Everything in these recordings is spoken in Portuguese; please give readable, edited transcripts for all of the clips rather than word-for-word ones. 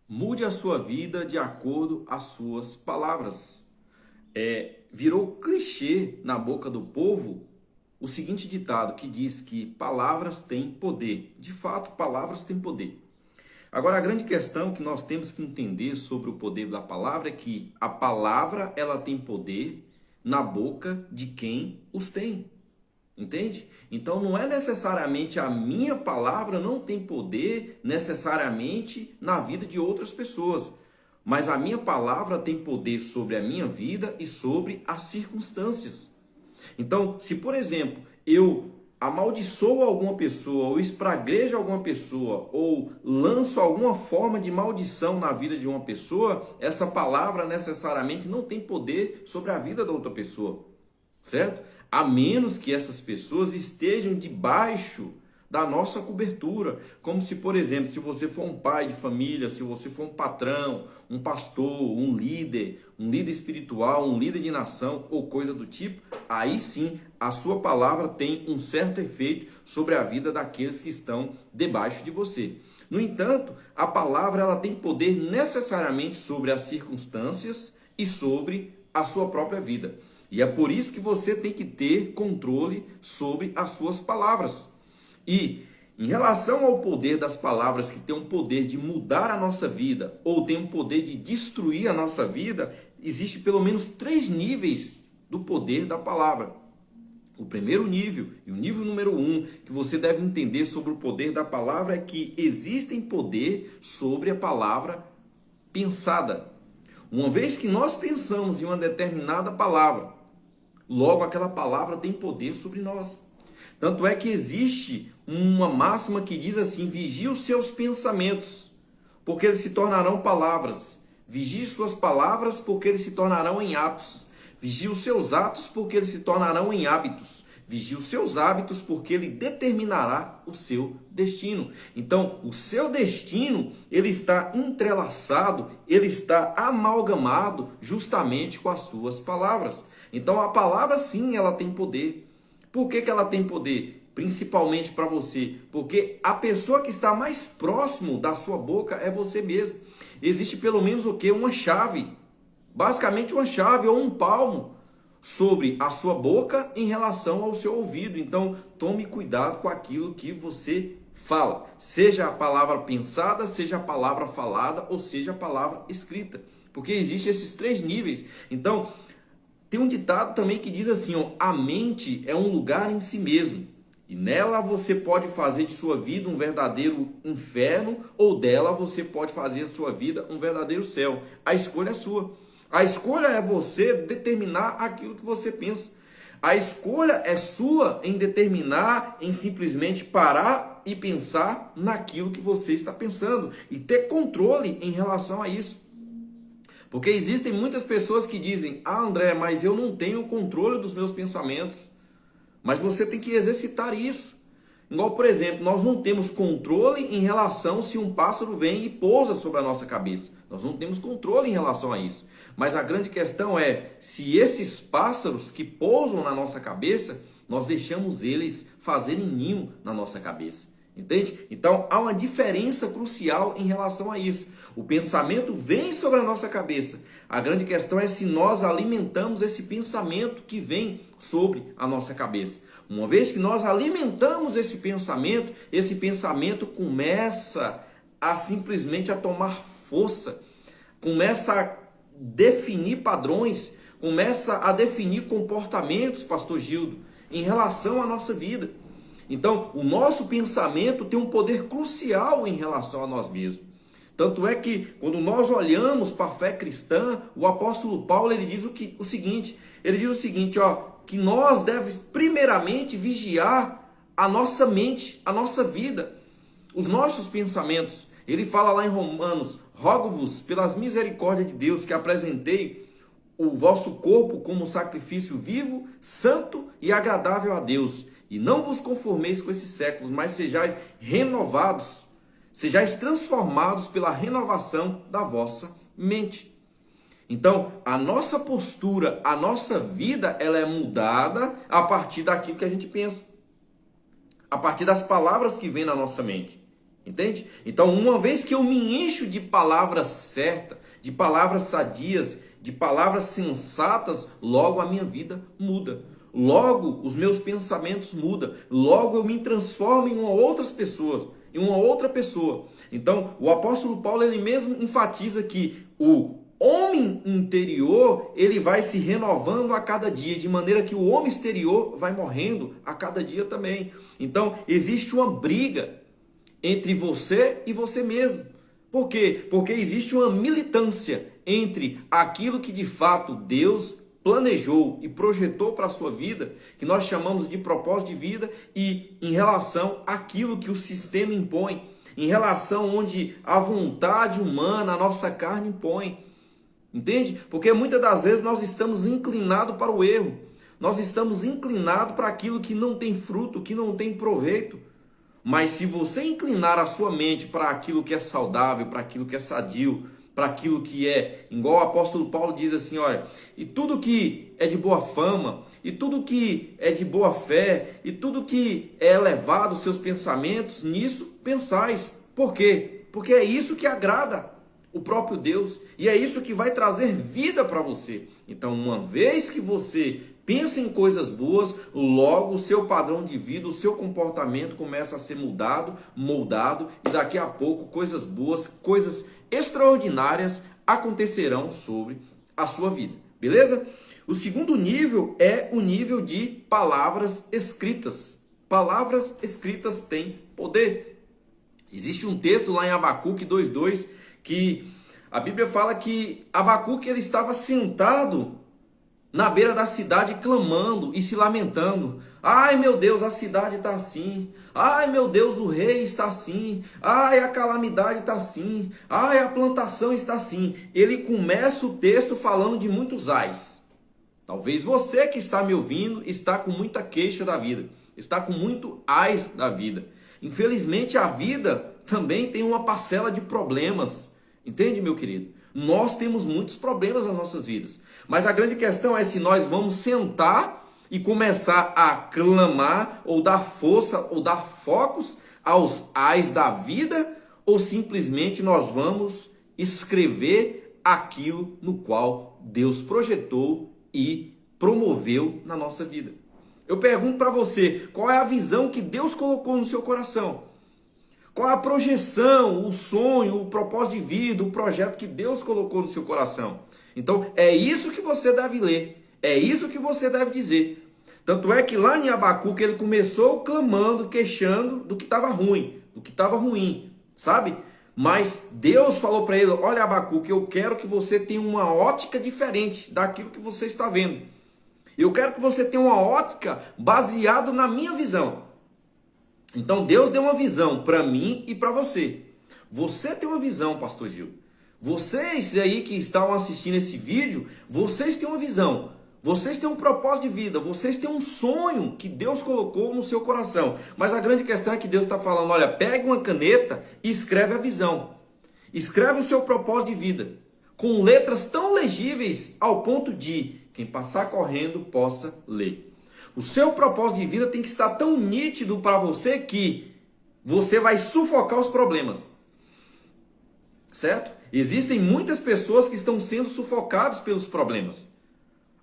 Mude a sua vida de acordo às suas palavras. Virou clichê na boca do povo o seguinte ditado que diz que palavras têm poder. De fato, palavras têm poder. Agora, a grande questão que nós temos que entender sobre o poder da palavra é que a palavra ela tem poder na boca de quem os tem. Entende? Então não é necessariamente a minha palavra não tem poder necessariamente na vida de outras pessoas, mas a minha palavra tem poder sobre a minha vida e sobre as circunstâncias. Então, se por exemplo, eu amaldiçoo alguma pessoa, ou espraguejo alguma pessoa, ou lanço alguma forma de maldição na vida de uma pessoa, essa palavra necessariamente não tem poder sobre a vida da outra pessoa, certo? A menos que essas pessoas estejam debaixo da nossa cobertura. Como se, por exemplo, se você for um pai de família, se você for um patrão, um pastor, um líder espiritual, um líder de nação ou coisa do tipo, aí sim a sua palavra tem um certo efeito sobre a vida daqueles que estão debaixo de você. No entanto, a palavra ela tem poder necessariamente sobre as circunstâncias e sobre a sua própria vida. E é por isso que você tem que ter controle sobre as suas palavras. E em relação ao poder das palavras, que tem um poder de mudar a nossa vida, ou tem um poder de destruir a nossa vida, existe pelo menos 3 níveis do poder da palavra. O primeiro nível, e o nível número 1, que você deve entender sobre o poder da palavra, é que existe poder sobre a palavra pensada. Uma vez que nós pensamos em uma determinada palavra, logo aquela palavra tem poder sobre nós. Tanto é que existe uma máxima que diz assim: vigie os seus pensamentos, porque eles se tornarão palavras. Vigie suas palavras, porque eles se tornarão em atos. Vigie os seus atos, porque eles se tornarão em hábitos. Vigie os seus hábitos, porque ele determinará o seu destino. Então, o seu destino, ele está entrelaçado, ele está amalgamado justamente com as suas palavras. Então, a palavra sim, ela tem poder. Por que ela tem poder? Principalmente para você. Porque a pessoa que está mais próximo da sua boca é você mesmo. Existe pelo menos o quê? Uma chave. Basicamente uma chave ou um palmo sobre a sua boca em relação ao seu ouvido. Então, tome cuidado com aquilo que você fala. Seja a palavra pensada, seja a palavra falada ou seja a palavra escrita. Porque existem esses 3 níveis. Então, tem um ditado também que diz assim, ó, a mente é um lugar em si mesmo. E nela você pode fazer de sua vida um verdadeiro inferno ou dela você pode fazer de sua vida um verdadeiro céu. A escolha é sua. A escolha é você determinar aquilo que você pensa. A escolha é sua em determinar, em simplesmente parar e pensar naquilo que você está pensando. E ter controle em relação a isso. Porque existem muitas pessoas que dizem: ah, André, mas eu não tenho controle dos meus pensamentos. Mas você tem que exercitar isso. Igual, por exemplo, nós não temos controle em relação se um pássaro vem e pousa sobre a nossa cabeça. Nós não temos controle em relação a isso. Mas a grande questão é, se esses pássaros que pousam na nossa cabeça, nós deixamos eles fazerem ninho na nossa cabeça. Entende? Então, há uma diferença crucial em relação a isso. O pensamento vem sobre a nossa cabeça. A grande questão é se nós alimentamos esse pensamento que vem sobre a nossa cabeça. Uma vez que nós alimentamos esse pensamento começa a simplesmente a tomar força, começa a definir padrões, começa a definir comportamentos, pastor Gildo, em relação à nossa vida. Então, o nosso pensamento tem um poder crucial em relação a nós mesmos. Tanto é que, quando nós olhamos para a fé cristã, o apóstolo Paulo ele diz o seguinte, ó, que nós devemos primeiramente vigiar a nossa mente, a nossa vida, os nossos pensamentos. Ele fala lá em Romanos: rogo-vos pelas misericórdias de Deus que apresentei o vosso corpo como sacrifício vivo, santo e agradável a Deus. E não vos conformeis com esses séculos, mas sejais renovados, sejais transformados pela renovação da vossa mente. Então, a nossa postura, a nossa vida, ela é mudada a partir daquilo que a gente pensa. A partir das palavras que vêm na nossa mente. Entende? Então, uma vez que eu me encho de palavras certas, de palavras sadias, de palavras sensatas, logo a minha vida muda. Logo os meus pensamentos mudam. Logo eu me transformo em uma outra pessoa. Então, o apóstolo Paulo, ele mesmo enfatiza que o homem interior, ele vai se renovando a cada dia, de maneira que o homem exterior vai morrendo a cada dia também. Então, existe uma briga entre você e você mesmo. Por quê? Porque existe uma militância entre aquilo que de fato Deus planejou e projetou para a sua vida, que nós chamamos de propósito de vida, e em relação àquilo que o sistema impõe, em relação onde a vontade humana, a nossa carne impõe. Entende? Porque muitas das vezes nós estamos inclinados para o erro. Nós estamos inclinados para aquilo que não tem fruto, que não tem proveito. Mas se você inclinar a sua mente para aquilo que é saudável, para aquilo que é sadio, para aquilo que é, igual o apóstolo Paulo diz assim, olha, e tudo que é de boa fama, e tudo que é de boa fé, e tudo que é elevado os seus pensamentos, nisso pensais. Por quê? Porque é isso que agrada o próprio Deus, e é isso que vai trazer vida para você. Então, uma vez que você pensa em coisas boas, logo o seu padrão de vida, o seu comportamento começa a ser mudado, moldado, e daqui a pouco coisas boas, coisas extraordinárias acontecerão sobre a sua vida. Beleza? O segundo nível é o nível de palavras escritas. Palavras escritas têm poder. Existe um texto lá em Abacuque 2:2 que a Bíblia fala que Abacuque ele estava sentado na beira da cidade clamando e se lamentando. Ai meu Deus, a cidade está assim. Ai meu Deus, o rei está assim. Ai, a calamidade está assim. Ai, a plantação está assim. Ele começa o texto falando de muitos ais. Talvez você que está me ouvindo está com muita queixa da vida. Está com muito ais da vida. Infelizmente a vida também tem uma parcela de problemas. Entende, meu querido? Nós temos muitos problemas nas nossas vidas. Mas a grande questão é se nós vamos sentar e começar a clamar, ou dar força, ou dar focos aos ais da vida, ou simplesmente nós vamos escrever aquilo no qual Deus projetou e promoveu na nossa vida. Eu pergunto para você, qual é a visão que Deus colocou no seu coração? Qual a projeção, o sonho, o propósito de vida, o projeto que Deus colocou no seu coração? Então, é isso que você deve ler. É isso que você deve dizer. Tanto é que lá em Abacuque ele começou clamando, queixando do que estava ruim, do que estava ruim, sabe? Mas Deus falou para ele, olha Abacuque, eu quero que você tenha uma ótica diferente daquilo que você está vendo. Eu quero que você tenha uma ótica baseada na minha visão. Então Deus deu uma visão para mim e para você. Você tem uma visão, pastor Gil. Vocês aí que estão assistindo esse vídeo, vocês têm uma visão. Vocês têm um propósito de vida. Vocês têm um sonho que Deus colocou no seu coração. Mas a grande questão é que Deus está falando, olha, pega uma caneta e escreve a visão. Escreve o seu propósito de vida. Com letras tão legíveis ao ponto de quem passar correndo possa ler. O seu propósito de vida tem que estar tão nítido para você que você vai sufocar os problemas. Certo? Existem muitas pessoas que estão sendo sufocadas pelos problemas.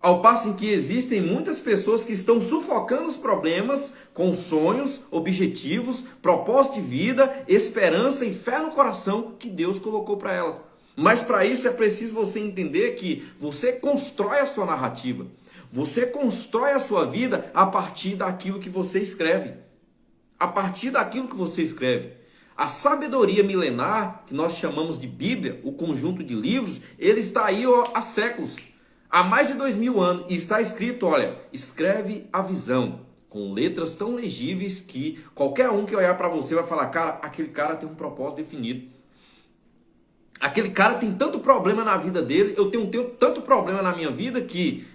Ao passo em que existem muitas pessoas que estão sufocando os problemas com sonhos, objetivos, propósito de vida, esperança e fé no coração que Deus colocou para elas. Mas para isso é preciso você entender que você constrói a sua narrativa. Você constrói a sua vida a partir daquilo que você escreve. A partir daquilo que você escreve. A sabedoria milenar, que nós chamamos de Bíblia, o conjunto de livros, ele está aí há séculos. Há mais de 2000 anos. E está escrito, olha, escreve a visão. Com letras tão legíveis que qualquer um que olhar para você vai falar, cara, aquele cara tem um propósito definido. Aquele cara tem tanto problema na vida dele, eu tenho tanto problema na minha vida que...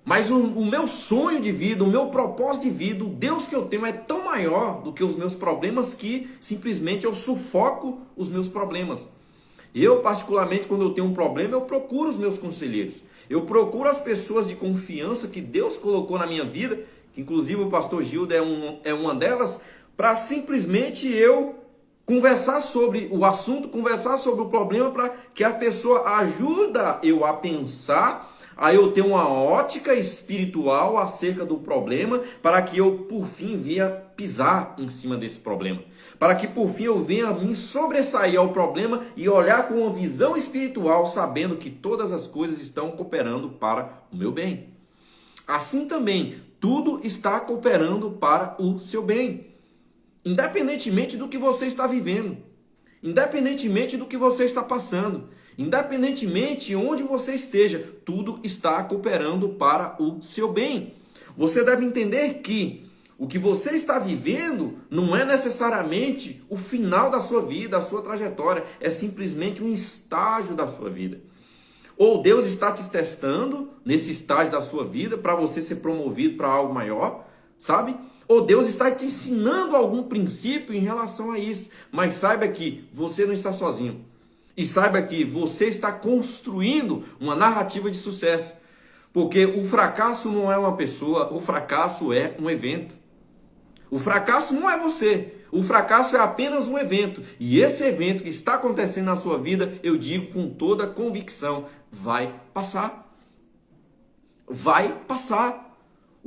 Mas o meu sonho de vida, o meu propósito de vida, o Deus que eu tenho é tão maior do que os meus problemas que simplesmente eu sufoco os meus problemas. Eu, particularmente, quando eu tenho um problema, eu procuro os meus conselheiros. Eu procuro as pessoas de confiança que Deus colocou na minha vida, que inclusive o pastor Gildo é uma delas, para simplesmente eu Conversar sobre o assunto, conversar sobre o problema para que a pessoa ajuda eu a pensar, a eu ter uma ótica espiritual acerca do problema, para que eu, por fim, venha pisar em cima desse problema. Para que, por fim, eu venha me sobressair ao problema e olhar com uma visão espiritual, sabendo que todas as coisas estão cooperando para o meu bem. Assim também, tudo está cooperando para o seu bem. Independentemente do que você está vivendo, independentemente do que você está passando, independentemente de onde você esteja, tudo está cooperando para o seu bem. Você deve entender que o que você está vivendo não é necessariamente o final da sua vida, a sua trajetória, é simplesmente um estágio da sua vida. Ou Deus está te testando nesse estágio da sua vida para você ser promovido para algo maior, sabe? Ou Deus está te ensinando algum princípio em relação a isso. Mas saiba que você não está sozinho. E saiba que você está construindo uma narrativa de sucesso. Porque o fracasso não é uma pessoa, o fracasso é um evento. O fracasso não é você. O fracasso é apenas um evento. E esse evento que está acontecendo na sua vida, eu digo com toda convicção, vai passar. Vai passar.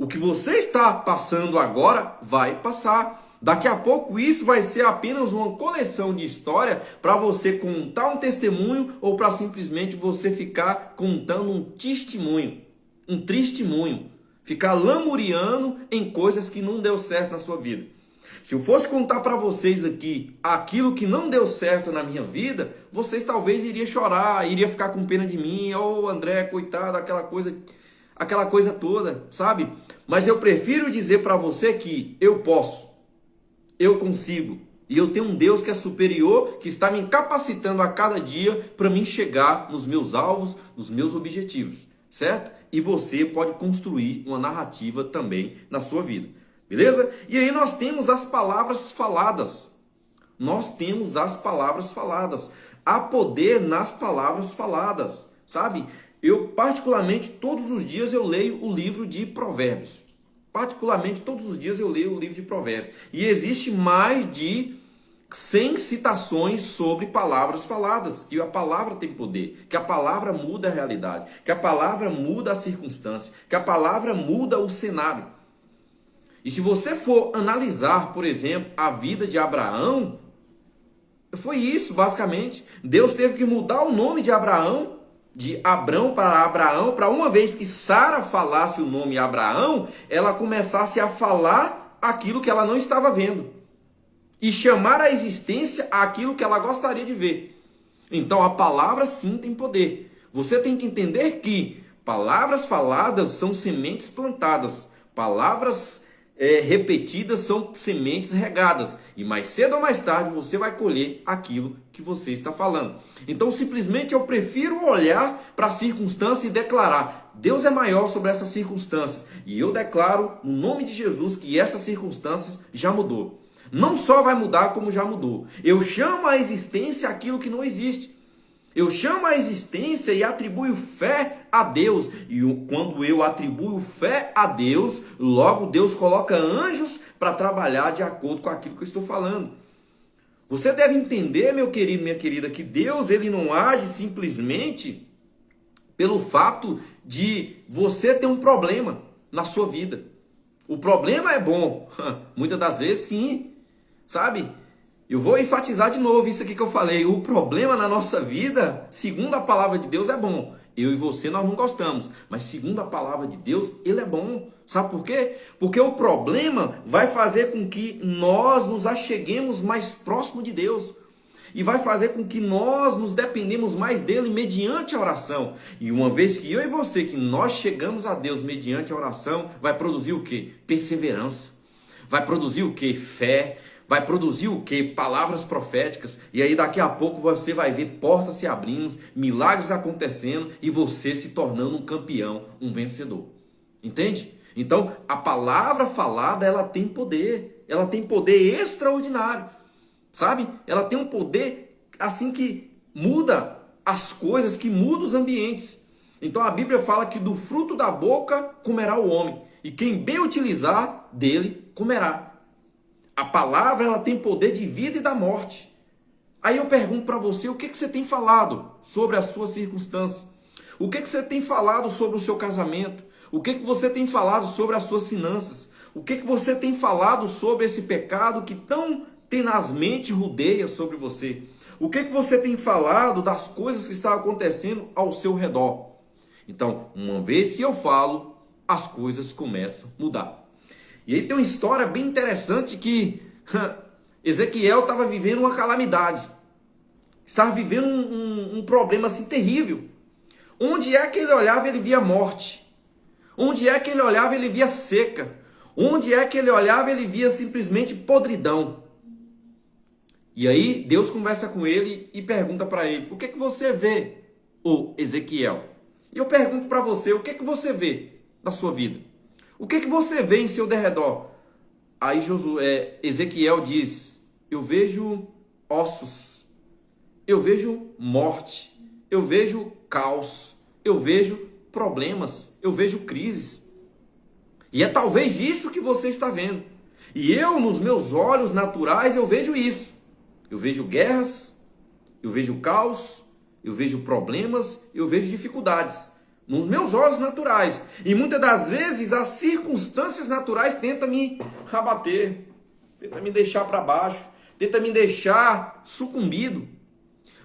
O que você está passando agora vai passar. Daqui a pouco isso vai ser apenas uma coleção de história para você contar um testemunho ou para simplesmente você ficar contando um testemunho, um testemunho, ficar lamuriando em coisas que não deu certo na sua vida. Se eu fosse contar para vocês aqui aquilo que não deu certo na minha vida, vocês talvez iriam chorar, iriam ficar com pena de mim, ou André, coitado, aquela coisa toda, sabe? Mas eu prefiro dizer para você que eu posso, eu consigo, e eu tenho um Deus que é superior, que está me capacitando a cada dia para mim chegar nos meus alvos, nos meus objetivos, certo? E você pode construir uma narrativa também na sua vida, beleza? E aí nós temos as palavras faladas. Nós temos as palavras faladas. Há poder nas palavras faladas, sabe? Eu, particularmente, todos os dias eu leio o livro de Provérbios. Particularmente, todos os dias eu leio o livro de Provérbios. E existe mais de 100 citações sobre palavras faladas. Que a palavra tem poder. Que a palavra muda a realidade. Que a palavra muda a circunstância. Que a palavra muda o cenário. E se você for analisar, por exemplo, a vida de Abraão, foi isso, basicamente. Deus teve que mudar o nome de Abraão, de Abrão para Abraão, para uma vez que Sara falasse o nome Abraão, ela começasse a falar aquilo que ela não estava vendo. E chamar à existência aquilo que ela gostaria de ver. Então a palavra sim tem poder. Você tem que entender que palavras faladas são sementes plantadas. Palavras repetidas são sementes regadas. E mais cedo ou mais tarde você vai colher aquilo que você está falando. Então simplesmente eu prefiro olhar para a circunstância e declarar: Deus é maior sobre essas circunstâncias. E eu declaro no nome de Jesus que essas circunstâncias já mudou. Não só vai mudar, como já mudou. Eu chamo à existência aquilo que não existe. Eu chamo a existência e atribuo fé a Deus. E quando eu atribuo fé a Deus, logo Deus coloca anjos para trabalhar de acordo com aquilo que eu estou falando. Você deve entender, meu querido, minha querida, que Deus ele não age simplesmente pelo fato de você ter um problema na sua vida. O problema é bom. Muitas das vezes sim, sabe? Eu vou enfatizar de novo isso aqui que eu falei. O problema na nossa vida, segundo a palavra de Deus, é bom. Eu e você, nós não gostamos. Mas segundo a palavra de Deus, ele é bom. Sabe por quê? Porque o problema vai fazer com que nós nos acheguemos mais próximo de Deus. E vai fazer com que nós nos dependemos mais dele mediante a oração. E uma vez que eu e você, que nós chegamos a Deus mediante a oração, vai produzir o quê? Perseverança. Vai produzir o quê? Fé. Vai produzir o quê? Palavras proféticas. E aí daqui a pouco você vai ver portas se abrindo, milagres acontecendo e você se tornando um campeão, um vencedor. Entende? Então a palavra falada, ela tem poder. Ela tem poder extraordinário. Sabe? Ela tem um poder assim que muda as coisas, que muda os ambientes. Então a Bíblia fala que do fruto da boca comerá o homem. E quem bem utilizar dele comerá. A palavra ela tem poder de vida e da morte. Aí eu pergunto para você, o que você tem falado sobre a sua circunstância? O que você tem falado sobre o seu casamento? O que você tem falado sobre as suas finanças? O que você tem falado sobre esse pecado que tão tenazmente rodeia sobre você? O que você tem falado das coisas que estão acontecendo ao seu redor? Então, uma vez que eu falo, as coisas começam a mudar. E aí tem uma história bem interessante que Ezequiel estava vivendo uma calamidade. Estava vivendo um problema assim terrível. Onde é que ele olhava, ele via morte. Onde é que ele olhava, ele via seca. Onde é que ele olhava, ele via simplesmente podridão. E aí Deus conversa com ele e pergunta para ele, o que é que você vê, ô Ezequiel? E eu pergunto para você, o que é que você vê na sua vida? O que é que você vê em seu derredor? Aí Ezequiel diz, eu vejo ossos, eu vejo morte, eu vejo caos, eu vejo problemas, eu vejo crises. E é talvez isso que você está vendo. E eu, nos meus olhos naturais, eu vejo isso. Eu vejo guerras, eu vejo caos, eu vejo problemas, eu vejo dificuldades. Nos meus olhos naturais. E muitas das vezes as circunstâncias naturais tentam me abater, tentam me deixar para baixo, tentam me deixar sucumbido.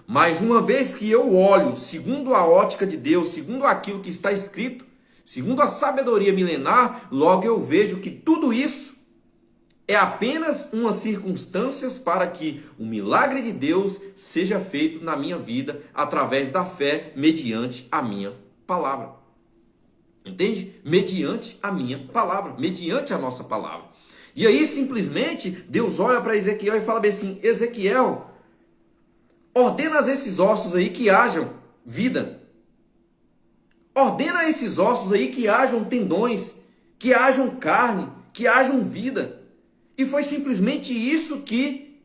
Mas uma vez que eu olho segundo a ótica de Deus, segundo aquilo que está escrito, segundo a sabedoria milenar, logo eu vejo que tudo isso é apenas umas circunstâncias para que o milagre de Deus seja feito na minha vida através da fé, mediante a minha palavra. Entende? Mediante a minha palavra, mediante a nossa palavra. E aí simplesmente Deus olha para Ezequiel e fala bem assim, Ezequiel, ordena a esses ossos aí que hajam vida. Ordena a esses ossos aí que hajam tendões, que hajam carne, que hajam vida. E foi simplesmente isso que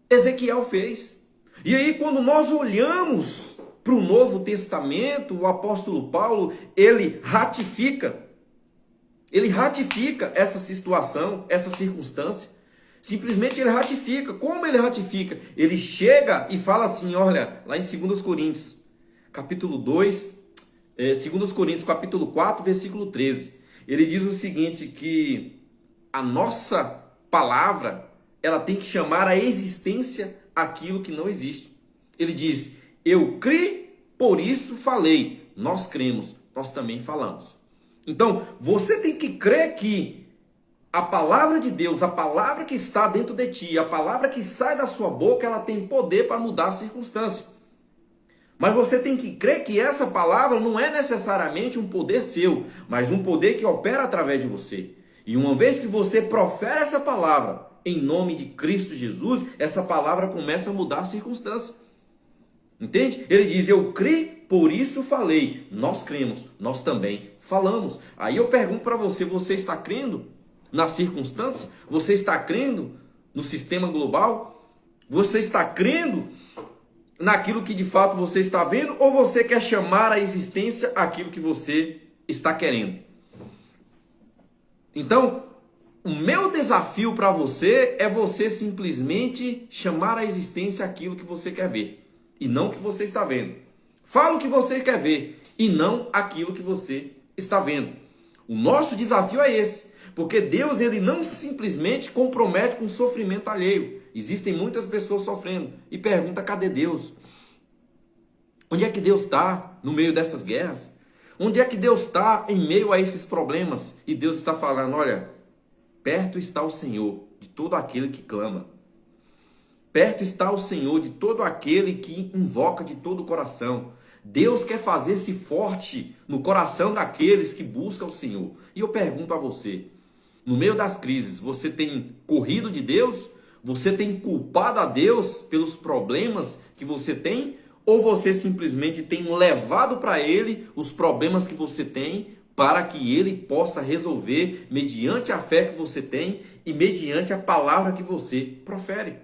Ezequiel fez. E aí quando nós olhamos para o Novo Testamento, o apóstolo Paulo, ele ratifica essa situação, essa circunstância. Simplesmente ele ratifica. Como ele ratifica? Ele chega e fala assim, olha, lá em 2 Coríntios, capítulo 2, 2 Coríntios, capítulo 4, versículo 13. Ele diz o seguinte, que a nossa palavra, ela tem que chamar à existência aquilo que não existe. Ele diz, eu criei, por isso falei. Nós cremos, nós também falamos. Então, você tem que crer que a palavra de Deus, a palavra que está dentro de ti, a palavra que sai da sua boca, ela tem poder para mudar a circunstância. Mas você tem que crer que essa palavra não é necessariamente um poder seu, mas um poder que opera através de você. E uma vez que você profere essa palavra em nome de Cristo Jesus, essa palavra começa a mudar a circunstância. Entende? Ele diz, eu criei, por isso falei. Nós cremos, nós também falamos. Aí eu pergunto para você, você está crendo na circunstância? Você está crendo no sistema global? Você está crendo naquilo que de fato você está vendo? Ou você quer chamar à existência aquilo que você está querendo? Então, o meu desafio para você é você simplesmente chamar à existência aquilo que você quer ver e não o que você está vendo. Fala o que você quer ver e não aquilo que você está vendo. O nosso desafio é esse, porque Deus ele não simplesmente compromete com o sofrimento alheio. Existem muitas pessoas sofrendo e pergunta, cadê Deus? Onde é que Deus está no meio dessas guerras? Onde é que Deus está em meio a esses problemas? E Deus está falando, olha, perto está o Senhor de todo aquele que clama. Perto está o Senhor de todo aquele que invoca de todo o coração. Deus quer fazer-se forte no coração daqueles que buscam o Senhor. E eu pergunto a você, no meio das crises, você tem corrido de Deus? Você tem culpado a Deus pelos problemas que você tem? Ou você simplesmente tem levado para Ele os problemas que você tem para que Ele possa resolver mediante a fé que você tem e mediante a palavra que você profere?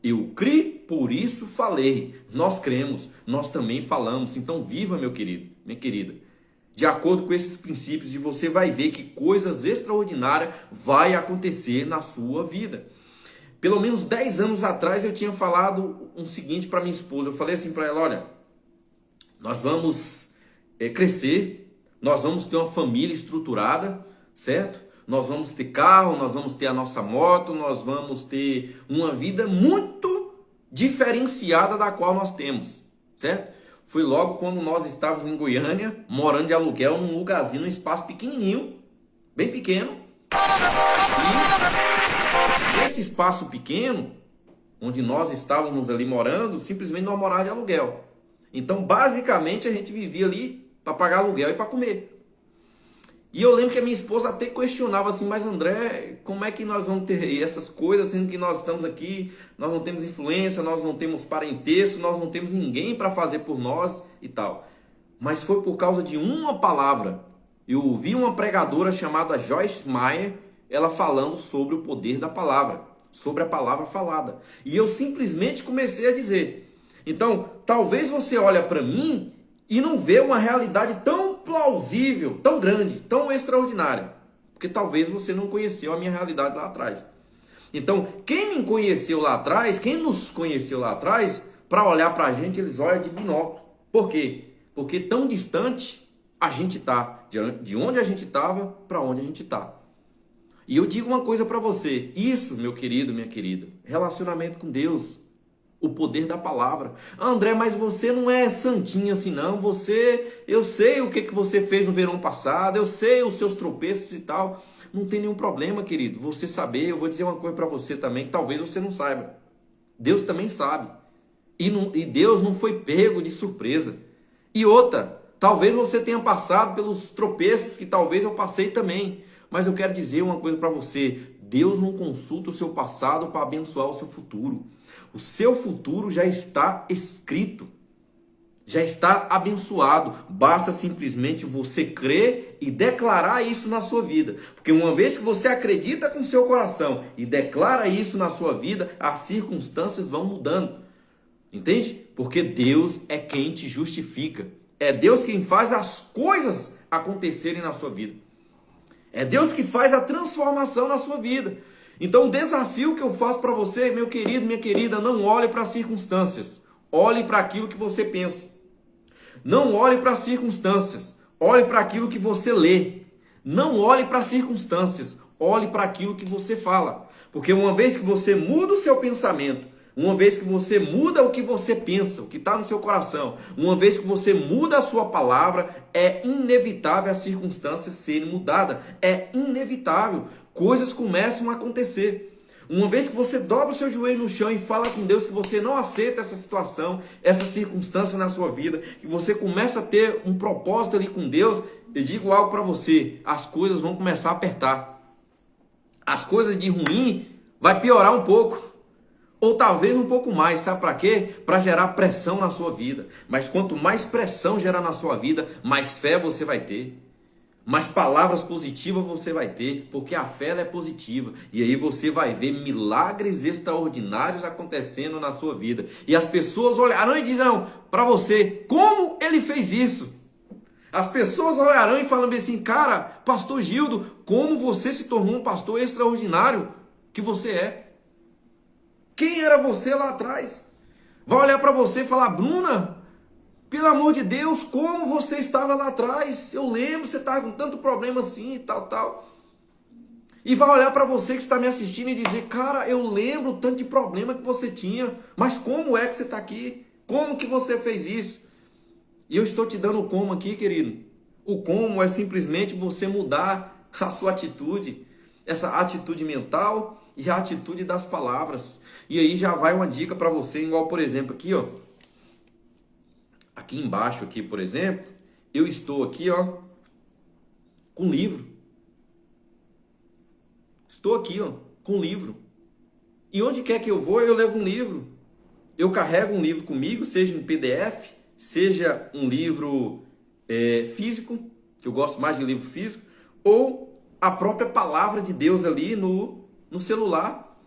Eu criei, por isso falei. Nós cremos, nós também falamos. Então viva, meu querido, minha querida, de acordo com esses princípios e você vai ver que coisas extraordinárias vai acontecer na sua vida. Pelo menos 10 anos atrás eu tinha falado o seguinte para minha esposa. Eu falei assim para ela, olha, nós vamos crescer, nós vamos ter uma família estruturada, certo? Nós vamos ter carro, nós vamos ter a nossa moto, nós vamos ter uma vida muito diferenciada da qual nós temos, certo? Foi logo quando nós estávamos em Goiânia, morando de aluguel num lugarzinho, num espaço pequenininho, bem pequeno. E esse espaço pequeno, onde nós estávamos ali morando, simplesmente nós morávamos de aluguel. Então, basicamente, a gente vivia ali para pagar aluguel e para comer. E eu lembro que a minha esposa até questionava assim, mas André, como é que nós vamos ter essas coisas, sendo que nós estamos aqui, nós não temos influência, nós não temos parentesco, nós não temos ninguém para fazer por nós e tal. Mas foi por causa de uma palavra. Eu ouvi uma pregadora chamada Joyce Meyer, ela falando sobre o poder da palavra, sobre a palavra falada. E eu simplesmente comecei a dizer. Então, talvez você olhe para mim e não vê uma realidade tão plausível, tão grande, tão extraordinária. Porque talvez você não conheceu a minha realidade lá atrás. Então, quem me conheceu lá atrás, quem nos conheceu lá atrás, para olhar para a gente, eles olham de binóculo. Por quê? Porque tão distante a gente está, de onde a gente estava para onde a gente está. E eu digo uma coisa para você, isso, meu querido, minha querida, relacionamento com Deus, o poder da palavra. André, mas você não é santinho assim não, eu sei o que você fez no verão passado, eu sei os seus tropeços e tal, não tem nenhum problema, querido, você saber. Eu vou dizer uma coisa para você também, que talvez você não saiba, Deus também sabe, e Deus não foi pego de surpresa. E outra, talvez você tenha passado pelos tropeços que talvez eu passei também, mas eu quero dizer uma coisa para você, Deus não consulta o seu passado para abençoar o seu futuro. O seu futuro já está escrito, já está abençoado. Basta simplesmente você crer e declarar isso na sua vida. Porque uma vez que você acredita com o seu coração e declara isso na sua vida, as circunstâncias vão mudando. Entende? Porque Deus é quem te justifica. É Deus quem faz as coisas acontecerem na sua vida. É Deus que faz a transformação na sua vida. Então o desafio que eu faço para você, meu querido, minha querida, não olhe para as circunstâncias. Olhe para aquilo que você pensa. Não olhe para as circunstâncias. Olhe para aquilo que você lê. Não olhe para as circunstâncias. Olhe para aquilo que você fala. Porque uma vez que você muda o seu pensamento, uma vez que você muda o que você pensa, o que está no seu coração, uma vez que você muda a sua palavra, é inevitável as circunstâncias serem mudadas. É inevitável. Coisas começam a acontecer. Uma vez que você dobra o seu joelho no chão e fala com Deus que você não aceita essa situação, essa circunstância na sua vida, que você começa a ter um propósito ali com Deus, eu digo algo para você, as coisas vão começar a apertar. As coisas de ruim vai piorar um pouco. Ou talvez um pouco mais, sabe para quê? Para gerar pressão na sua vida. Mas quanto mais pressão gerar na sua vida, mais fé você vai ter. Mais palavras positivas você vai ter, porque a fé ela é positiva. E aí você vai ver milagres extraordinários acontecendo na sua vida. E as pessoas olharão e dirão para você, como ele fez isso? As pessoas olharão e falarão assim, cara, pastor Gildo, como você se tornou um pastor extraordinário que você é? Quem era você lá atrás? Vai olhar para você e falar, Bruna, pelo amor de Deus, como você estava lá atrás? Eu lembro, você estava com tanto problema assim e tal, tal. E vai olhar para você que está me assistindo e dizer, cara, eu lembro o tanto de problema que você tinha, mas como é que você está aqui? Como que você fez isso? E eu estou te dando o como aqui, querido. O como é simplesmente você mudar a sua atitude, essa atitude mental e a atitude das palavras. E aí já vai uma dica para você, igual por exemplo aqui, ó. Aqui embaixo, aqui, por exemplo, eu estou aqui, ó, com livro. Estou aqui, ó, com livro. E onde quer que eu vou, eu levo um livro. Eu carrego um livro comigo, seja em PDF, seja um livro físico, que eu gosto mais de livro físico, ou a própria palavra de Deus ali no celular,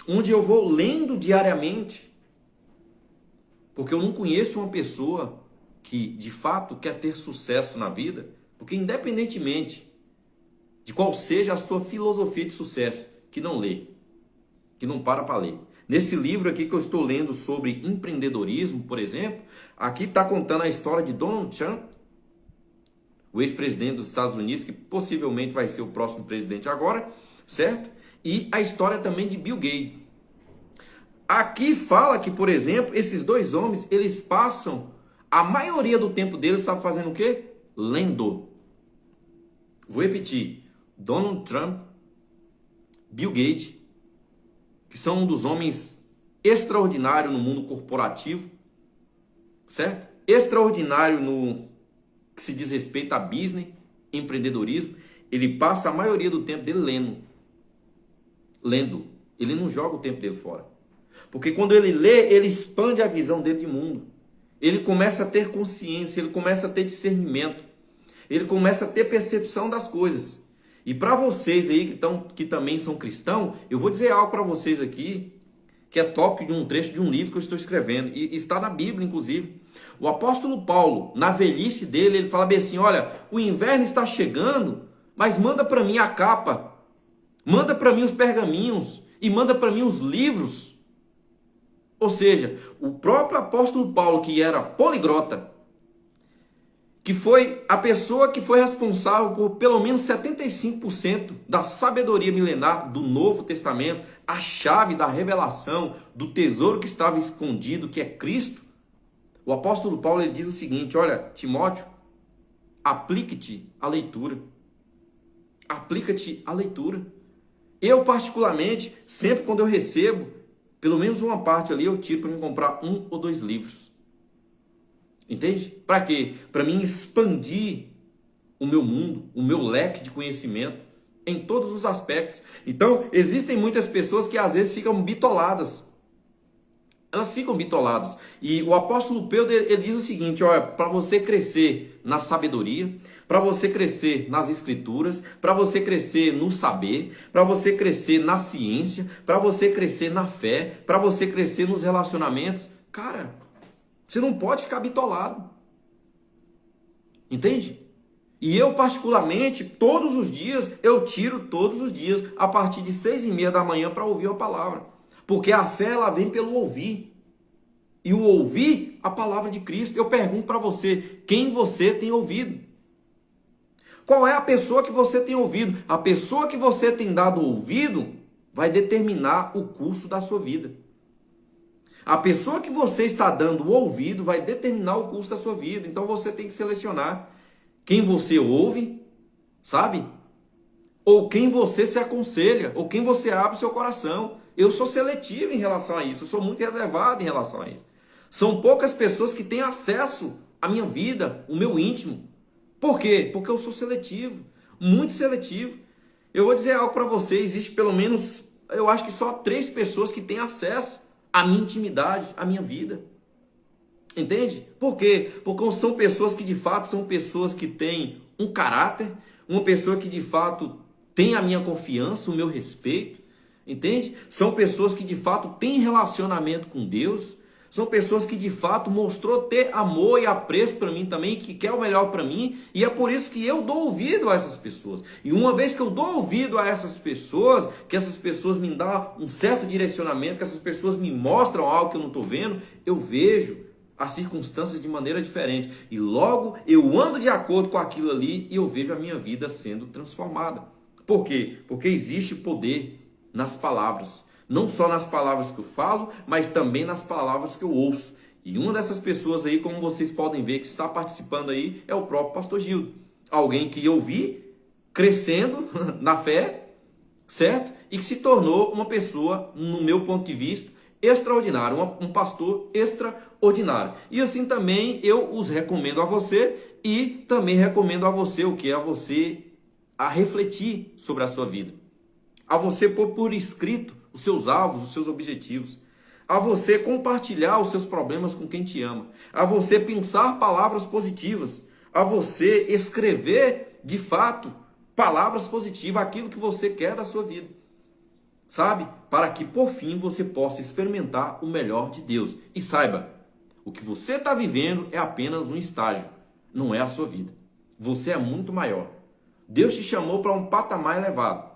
onde eu vou lendo diariamente. Porque eu não conheço uma pessoa que de fato quer ter sucesso na vida, porque independentemente de qual seja a sua filosofia de sucesso, que não lê. que não para ler. Nesse livro aqui que eu estou lendo sobre empreendedorismo, por exemplo, aqui está contando a história de Donald Trump, o ex-presidente dos Estados Unidos, que possivelmente vai ser o próximo presidente agora, certo? E a história também de Bill Gates. Aqui fala que, por exemplo, esses dois homens, eles passam a maioria do tempo deles, sabe fazendo o quê? Lendo. Vou repetir. Donald Trump, Bill Gates, que são um dos homens extraordinários no mundo corporativo, certo? Extraordinário no que se diz respeito a business, empreendedorismo. Ele passa a maioria do tempo dele lendo. Lendo. Ele não joga o tempo dele fora. Porque quando ele lê, ele expande a visão dele de mundo. Ele começa a ter consciência, ele começa a ter discernimento. Ele começa a ter percepção das coisas. E para vocês aí que também são cristãos, eu vou dizer algo para vocês aqui, que é tópico de um trecho de um livro que eu estou escrevendo. E está na Bíblia, inclusive. O apóstolo Paulo, na velhice dele, ele fala bem assim, olha, o inverno está chegando, mas manda para mim a capa. Manda para mim os pergaminhos. E manda para mim os livros. Ou seja, o próprio apóstolo Paulo, que era poliglota, que foi a pessoa que foi responsável por pelo menos 75% da sabedoria milenar do Novo Testamento, a chave da revelação, do tesouro que estava escondido, que é Cristo. O apóstolo Paulo ele diz o seguinte, olha, Timóteo, aplique-te à leitura. Aplica-te à leitura. Eu, particularmente, sempre quando eu recebo, pelo menos uma parte ali, eu tiro para me comprar 1 ou 2 livros. Entende? Para quê? Para mim expandir o meu mundo, o meu leque de conhecimento em todos os aspectos. Então, existem muitas pessoas que às vezes ficam bitoladas. Elas ficam bitoladas. E o apóstolo Pedro ele diz o seguinte, olha, para você crescer na sabedoria, para você crescer nas escrituras, para você crescer no saber, para você crescer na ciência, para você crescer na fé, para você crescer nos relacionamentos, cara, você não pode ficar bitolado. Entende? E eu particularmente, todos os dias, eu tiro todos os dias a partir de 6h30 da manhã para ouvir a palavra. Porque a fé ela vem pelo ouvir. E o ouvir a palavra de Cristo. Eu pergunto para você, quem você tem ouvido? Qual é a pessoa que você tem ouvido? A pessoa que você tem dado ouvido vai determinar o curso da sua vida. A pessoa que você está dando o ouvido vai determinar o curso da sua vida. Então você tem que selecionar quem você ouve, sabe? Ou quem você se aconselha, ou quem você abre o seu coração. Eu sou seletivo em relação a isso, eu sou muito reservado em relação a isso. São poucas pessoas que têm acesso à minha vida, o meu íntimo. Por quê? Porque eu sou seletivo, muito seletivo. Eu vou dizer algo para você, existe pelo menos, eu acho que só 3 pessoas que têm acesso à minha intimidade, à minha vida. Entende? Por quê? Porque são pessoas que de fato são pessoas que têm um caráter, uma pessoa que de fato tem a minha confiança, o meu respeito. Entende? São pessoas que de fato têm relacionamento com Deus. São pessoas que de fato mostrou ter amor e apreço para mim também, que quer o melhor para mim. E é por isso que eu dou ouvido a essas pessoas. E uma vez que eu dou ouvido a essas pessoas, que essas pessoas me dão um certo direcionamento, que essas pessoas me mostram algo que eu não estou vendo, eu vejo as circunstâncias de maneira diferente. E logo eu ando de acordo com aquilo ali e eu vejo a minha vida sendo transformada. Por quê? Porque existe poder nas palavras, não só nas palavras que eu falo, mas também nas palavras que eu ouço. E uma dessas pessoas aí, como vocês podem ver, que está participando aí, é o próprio pastor Gildo. Alguém que eu vi crescendo na fé, certo? E que se tornou uma pessoa, no meu ponto de vista, extraordinária, um pastor extraordinário. E assim também eu os recomendo a você e também recomendo a você o que? A você a refletir sobre a sua vida. A você pôr por escrito os seus alvos, os seus objetivos. A você compartilhar os seus problemas com quem te ama. A você pensar palavras positivas. A você escrever, de fato, palavras positivas, aquilo que você quer da sua vida. Sabe? Para que, por fim, você possa experimentar o melhor de Deus. E saiba, o que você está vivendo é apenas um estágio. Não é a sua vida. Você é muito maior. Deus te chamou para um patamar elevado.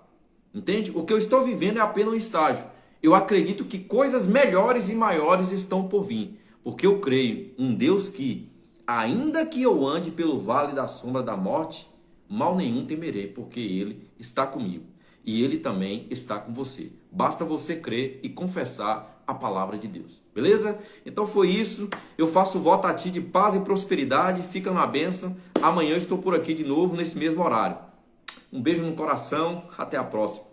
Entende? O que eu estou vivendo é apenas um estágio. Eu acredito que coisas melhores e maiores estão por vir, porque eu creio um Deus que, ainda que eu ande pelo vale da sombra da morte, mal nenhum temerei, porque Ele está comigo e Ele também está com você. Basta você crer e confessar a palavra de Deus, beleza? Então foi isso, eu faço voto a ti de paz e prosperidade, fica na bênção. Amanhã eu estou por aqui de novo nesse mesmo horário. Um beijo no coração, até a próxima.